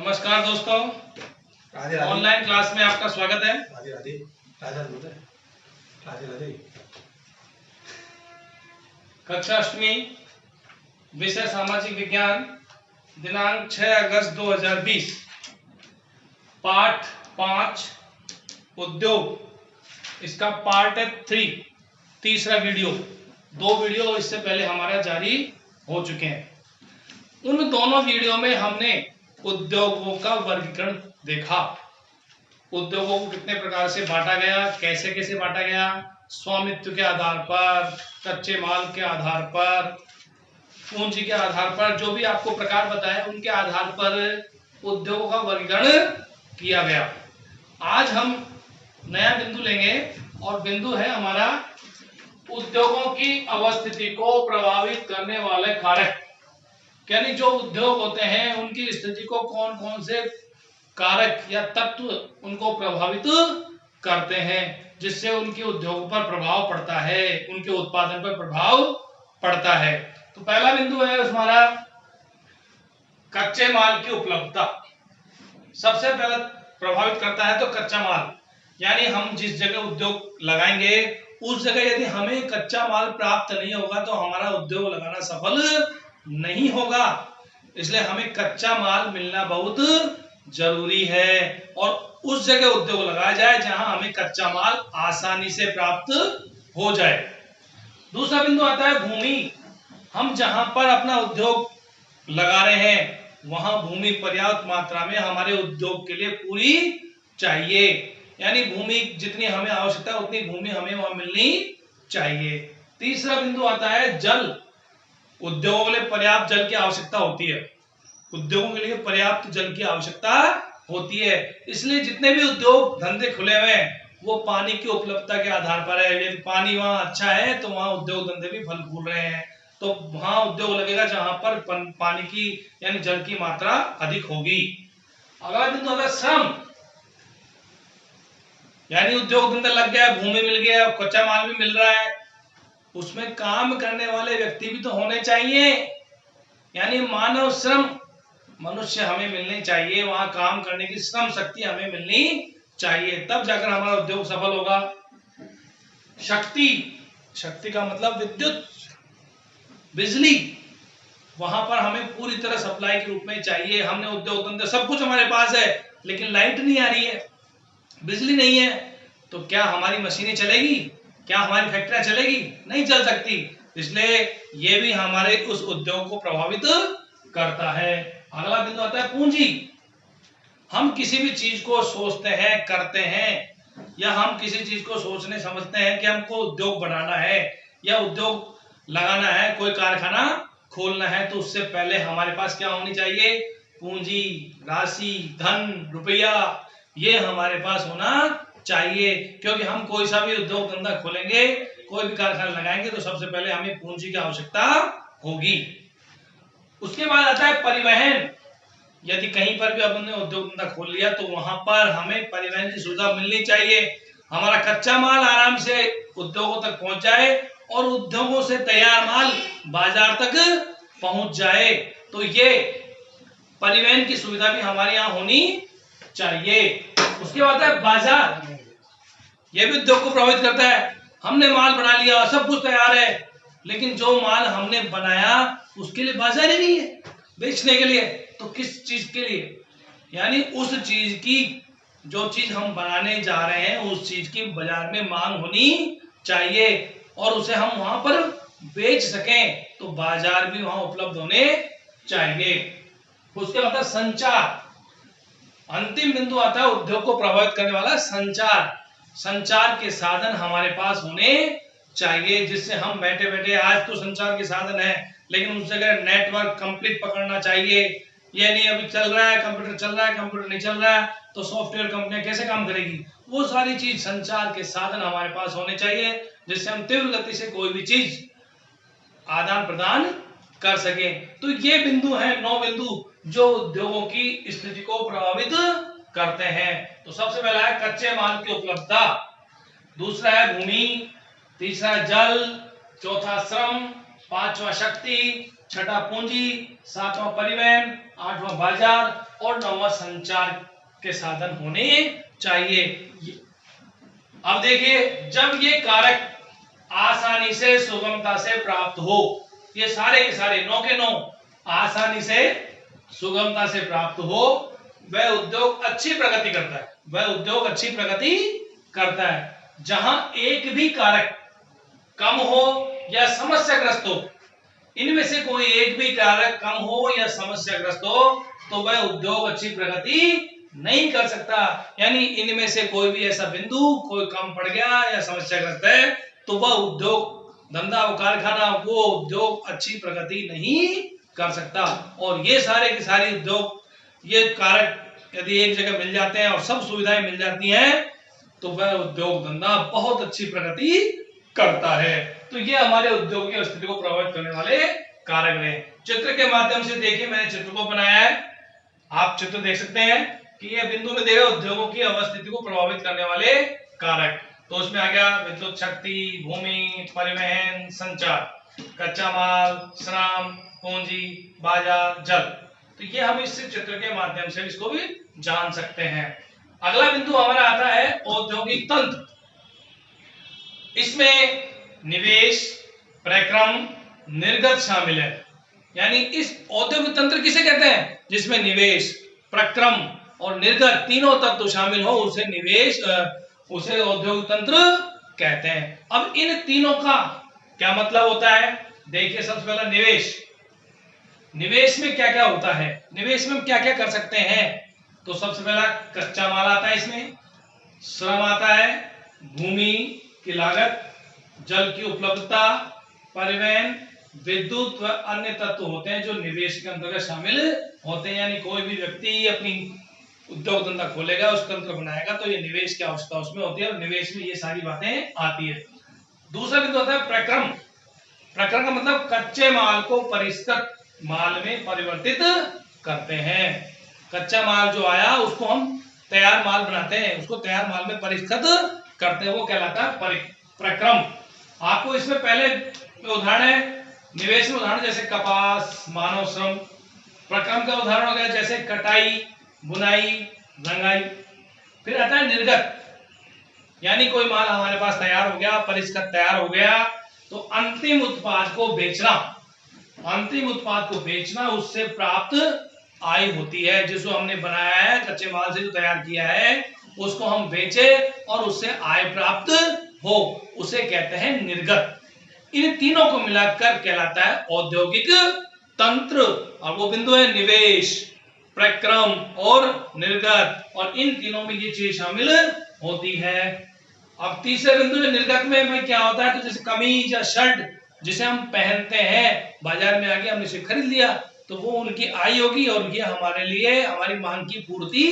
नमस्कार दोस्तों, online class में आपका स्वागत है। राधे राधे राधे राधे राधे। कक्षा अष्टमी, विषय सामाजिक विज्ञान, दिनांक 6 अगस्त 2020, पाठ 5 उद्योग, इसका पार्ट है 3, तीसरा वीडियो। 2 वीडियो इससे पहले हमारा जारी हो चुके हैं। उन दोनों वीडियो में हमने उद्योगों का वर्गीकरण देखा। उद्योगों को कितने प्रकार से बांटा गया, कैसे कैसे बांटा गया, स्वामित्व के आधार पर, कच्चे माल के आधार पर, पूंजी के आधार पर, जो भी आपको प्रकार बताया उनके आधार पर उद्योगों का वर्गीकरण किया गया। आज हम नया बिंदु लेंगे और बिंदु है हमारा उद्योगों की अवस्थिति को प्रभावित करने वाले कारक। यानी जो उद्योग होते हैं उनकी स्थिति को कौन कौन से कारक या तत्व उनको प्रभावित करते हैं, जिससे उनके उद्योग पर प्रभाव पड़ता है, उनके उत्पादन पर प्रभाव पड़ता है। तो पहला बिंदु है हमारा कच्चे माल की उपलब्धता। सबसे पहले प्रभावित करता है तो कच्चा माल, यानी हम जिस जगह उद्योग लगाएंगे उस जगह यदि हमें कच्चा माल प्राप्त नहीं होगा तो हमारा उद्योग लगाना सफल नहीं होगा। इसलिए हमें कच्चा माल मिलना बहुत जरूरी है और उस जगह उद्योग लगाया जाए जहां हमें कच्चा माल आसानी से प्राप्त हो जाए। दूसरा बिंदु आता है भूमि। हम जहां पर अपना उद्योग लगा रहे हैं वहां भूमि पर्याप्त मात्रा में हमारे उद्योग के लिए पूरी चाहिए, यानी भूमि जितनी हमें आवश्यकता है उतनी भूमि हमें वहां मिलनी चाहिए। तीसरा बिंदु आता है जल। उद्योगों के लिए पर्याप्त जल की आवश्यकता होती है। उद्योगों के लिए पर्याप्त जल की आवश्यकता होती है, इसलिए जितने भी उद्योग धंधे खुले हुए हैं वो पानी की उपलब्धता के आधार पर है। यदि पानी वहां अच्छा है तो वहां उद्योग धंधे भी फल फूल रहे हैं, तो वहां उद्योग लगेगा जहां पर पानी की यानी जल की मात्रा अधिक होगी। अगला बिंदु आता है श्रम, यानी उद्योग धंधा लग गया, भूमि मिल गया, कच्चा माल भी मिल रहा है, उसमें काम करने वाले व्यक्ति भी तो होने चाहिए, यानी मानव श्रम मनुष्य हमें मिलने चाहिए, वहां काम करने की श्रम शक्ति हमें मिलनी चाहिए, तब जाकर हमारा उद्योग सफल होगा। शक्ति, शक्ति का मतलब विद्युत, बिजली, वहां पर हमें पूरी तरह सप्लाई के रूप में चाहिए। हमने उद्योग धंधे सब कुछ हमारे पास है लेकिन लाइट नहीं आ रही है, बिजली नहीं है, तो क्या हमारी मशीनें चलेगी, क्या हमारी फैक्ट्रियां चलेगी? नहीं चल सकती। इसलिए ये भी हमारे उस उद्योग को प्रभावित करता है। अगला बिंदु आता है पूंजी। हम किसी भी चीज को सोचते हैं, करते हैं, या हम किसी चीज को सोचने समझते हैं कि हमको उद्योग बनाना है या उद्योग लगाना है, कोई कारखाना खोलना है, तो उससे पहले हमारे पास क्या होनी चाहिए? पूंजी, राशि, धन, रुपया, ये हमारे पास होना चाहिए। क्योंकि हम कोई सा भी उद्योग धंधा खोलेंगे, कोई भी कारखाना लगाएंगे तो सबसे पहले हमें पूंजी की आवश्यकता होगी। उसके बाद आता है परिवहन। यदि कहीं पर भी हमने उद्योग धंधा खोल लिया तो वहां पर हमें परिवहन की सुविधा मिलनी चाहिए, हमारा कच्चा माल आराम से उद्योगों तक पहुंच जाए और उद्योगों से तैयार माल बाजार तक पहुंच जाए। तो ये परिवहन की सुविधा भी हमारे यहाँ होनी चाहिए। उसके बाद है बाजार। यह भी उद्योग को प्रभावित करता है। हमने माल बना लिया, सब कुछ तैयार है, लेकिन जो माल हमने बनाया उसके लिए बाजार ही नहीं है बेचने के लिए, तो किस चीज के लिए? यानी उस चीज की, जो चीज हम बनाने जा रहे हैं उस चीज की बाजार में मांग होनी चाहिए और उसे हम वहां पर बेच सकें, तो बाजार भी वहां उपलब्ध होने चाहिए। उसके बाद संचार। अंतिम बिंदु आता है उद्योग को प्रभावित करने वाला संचार। संचार के साधन हमारे पास होने चाहिए, जिससे हम बैठे बैठे, आज तो संचार के साधन है लेकिन उस जगह नेटवर्क कंप्लीट पकड़ना चाहिए। ये नहीं अभी चल रहा है कंप्यूटर, चल रहा है कंप्यूटर, नहीं चल रहा है तो सॉफ्टवेयर कंपनियां कैसे काम करेगी? वो सारी चीज संचार के साधन हमारे पास होने चाहिए, जिससे हम तीव्र गति से कोई भी चीज आदान प्रदान कर सके। तो ये बिंदु है 9 बिंदु जो उद्योगों की स्थिति को प्रभावित करते हैं। तो सबसे पहला है कच्चे माल की उपलब्धता, दूसरा है भूमि, तीसरा जल, चौथा श्रम, पांचवा शक्ति, छठा पूंजी, सातवां परिवहन, आठवां बाजार और नौवां संचार के साधन होने चाहिए। अब देखिए, जब ये कारक आसानी से सुगमता से प्राप्त हो, ये सारे के सारे 9 के 9 आसानी से सुगमता से प्राप्त हो, वह उद्योग अच्छी प्रगति करता है। वह उद्योग अच्छी प्रगति करता है। जहां एक भी कारक कम हो या समस्याग्रस्त हो, इनमें से कोई एक भी कारक कम हो या समस्याग्रस्त हो, तो वह उद्योग अच्छी प्रगति नहीं कर सकता। यानी इनमें से कोई भी ऐसा बिंदु कोई कम पड़ गया या समस्याग्रस्त है, तो वह उद्योग धंधा और कारखाना वो उद्योग अच्छी प्रगति नहीं कर सकता। और ये सारे के सारे उद्योग, ये कारक यदि एक जगह मिल जाते हैं और सब सुविधाएं मिल जाती हैं, तो वह उद्योग धंधा बहुत अच्छी प्रगति करता है। तो ये हमारे उद्योग की स्थिति को प्रभावित करने वाले कारक हैं। चित्र के माध्यम से देखिए, मैंने चित्र को बनाया है, आप चित्र देख सकते हैं कि ये बिंदु में देखा उद्योगों की अवस्थिति को प्रभावित करने वाले कारक। तो उसमें आ गया विद्युत शक्ति, भूमि, परिवहन, संचार, कच्चा माल, श्रम, पूंजी, बाजार, जल। तो ये हम इस चित्र के माध्यम से इसको भी जान सकते हैं। अगला बिंदु हमारा आता है औद्योगिक तंत्र। इसमें निवेश, प्रक्रम, निर्गत शामिल है। यानी इस औद्योगिक तंत्र किसे कहते हैं? जिसमें निवेश, प्रक्रम और निर्गत तीनों तत्व शामिल हो, उसे निवेश, उसे औद्योगिक तंत्र कहते हैं। अब इन तीनों का क्या मतलब होता है? देखिए, सबसे पहला निवेश। निवेश में क्या क्या होता है? निवेश में हम क्या क्या कर सकते हैं? तो सबसे पहला कच्चा माल आता है, इसमें श्रम आता है, भूमि की लागत, जल की उपलब्धता, परिवहन, विद्युत व अन्य तत्व होते हैं जो निवेश के अंतर्गत शामिल होते हैं। यानी कोई भी व्यक्ति अपनी उद्योग धंधा खोलेगा, उस तंत्र बनाएगा, तो ये निवेश की आवश्यकता उसमें होती है और निवेश में ये सारी बातें आती है। दूसरा बिंदु होता है प्रक्रम। प्रक्रम का मतलब कच्चे माल को परिष्कृत माल में परिवर्तित करते हैं। कच्चा माल जो आया उसको हम तैयार माल बनाते हैं, उसको तैयार माल में परिष्कृत करते हैं, वो कहलाता है प्रक्रम। आपको इसमें पहले उदाहरण है निवेश में, उदाहरण जैसे कपास, मानव श्रम। प्रक्रम का उदाहरण हो गया जैसे कटाई, बुनाई, रंगाई। फिर आता है निर्गत, यानी कोई माल हमारे पास तैयार हो गया, परिष्कृत तैयार हो गया, तो अंतिम उत्पाद को बेचना, अंतिम उत्पाद को बेचना, उससे प्राप्त आय होती है। जिसको हमने बनाया है, कच्चे माल से जो तैयार किया है, उसको हम बेचे और उससे आय प्राप्त हो, उसे कहते हैं निर्गत। इन तीनों को मिलाकर कहलाता है औद्योगिक तंत्र। और वो बिंदु है निवेश, प्रक्रम और निर्गत, और इन तीनों में ये चीज शामिल होती है। अब तीसरे बिंदु है निर्गत में क्या होता है? तो जैसे कमीज या शर्ट जिसे हम पहनते हैं, बाजार में आके हमने इसे खरीद लिया, तो वो उनकी आय होगी और ये हमारे लिए हमारी मांग की पूर्ति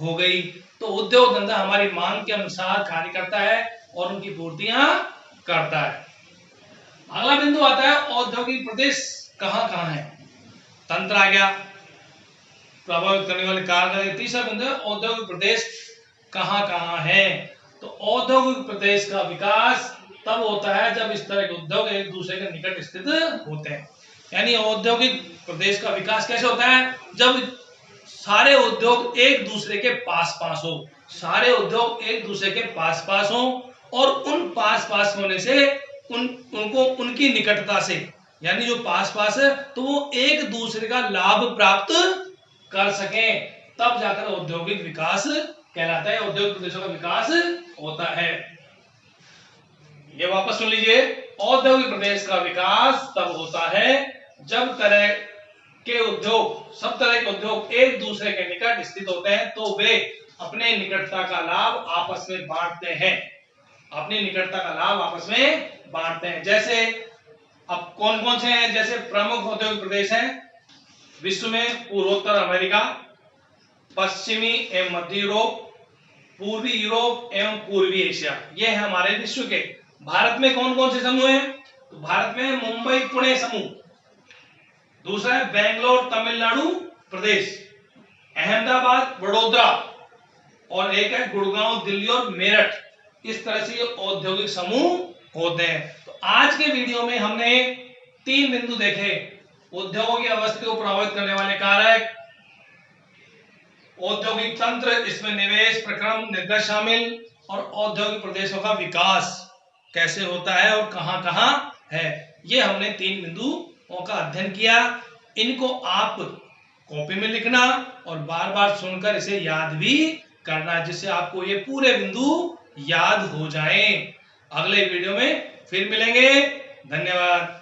हो गई। तो उद्योग धंधा हमारी मांग के अनुसार कार्य करता है और उनकी पूर्तियां करता है। अगला बिंदु आता है औद्योगिक प्रदेश कहां कहां है। तंत्र आ गया, प्रभावित करने वाले कारक। तीसरा बिंदु है औद्योगिक प्रदेश कहां कहां है। तो औद्योगिक प्रदेश का विकास तब होता है जब इस तरह के उद्योग एक दूसरे के निकट स्थित होते हैं। यानी औद्योगिक प्रदेश का विकास कैसे होता है? जब सारे उद्योग एक दूसरे के पास पास हो, सारे उद्योग एक दूसरे के पास पास हो, और उन पास पास होने से उनको उनकी निकटता से, यानी जो पास पास है, तो वो एक दूसरे का लाभ प्राप्त कर सकें, तब जाकर औद्योगिक विकास कहलाता है, औद्योगिक प्रदेशों का विकास होता है। ये वापस सुन लीजिए, औद्योगिक प्रदेश का विकास तब होता है जब तरह के उद्योग, सब तरह के उद्योग एक दूसरे के निकट स्थित होते हैं, तो वे अपने निकटता का लाभ आपस में बांटते हैं, अपनी निकटता का लाभ आपस में बांटते हैं। जैसे अब कौन कौन से हैं? जैसे प्रमुख औद्योगिक प्रदेश हैं विश्व में, पूर्वोत्तर अमेरिका, पश्चिमी एवं मध्य यूरोप, पूर्वी यूरोप एवं पूर्वी एशिया, ये है हमारे विश्व के। भारत में कौन कौन से समूह हैं? तो भारत में मुंबई पुणे समूह, दूसरा है बेंगलोर तमिलनाडु प्रदेश, अहमदाबाद वडोदरा, और एक है गुड़गांव दिल्ली और मेरठ। इस तरह से ये औद्योगिक समूह होते हैं। तो आज के वीडियो में हमने 3 बिंदु देखे। उद्योगों की अवस्था को प्रभावित करने वाले कारक, औद्योगिक तंत्र, इसमें निवेश, प्रक्रम, निर्गत शामिल, और औद्योगिक प्रदेशों का विकास कैसे होता है और कहां-कहां है। ये हमने 3 बिंदुओं का अध्ययन किया। इनको आप कॉपी में लिखना और बार-बार सुनकर इसे याद भी करना, जिससे आपको ये पूरे बिंदु याद हो जाएं। अगले वीडियो में फिर मिलेंगे। धन्यवाद।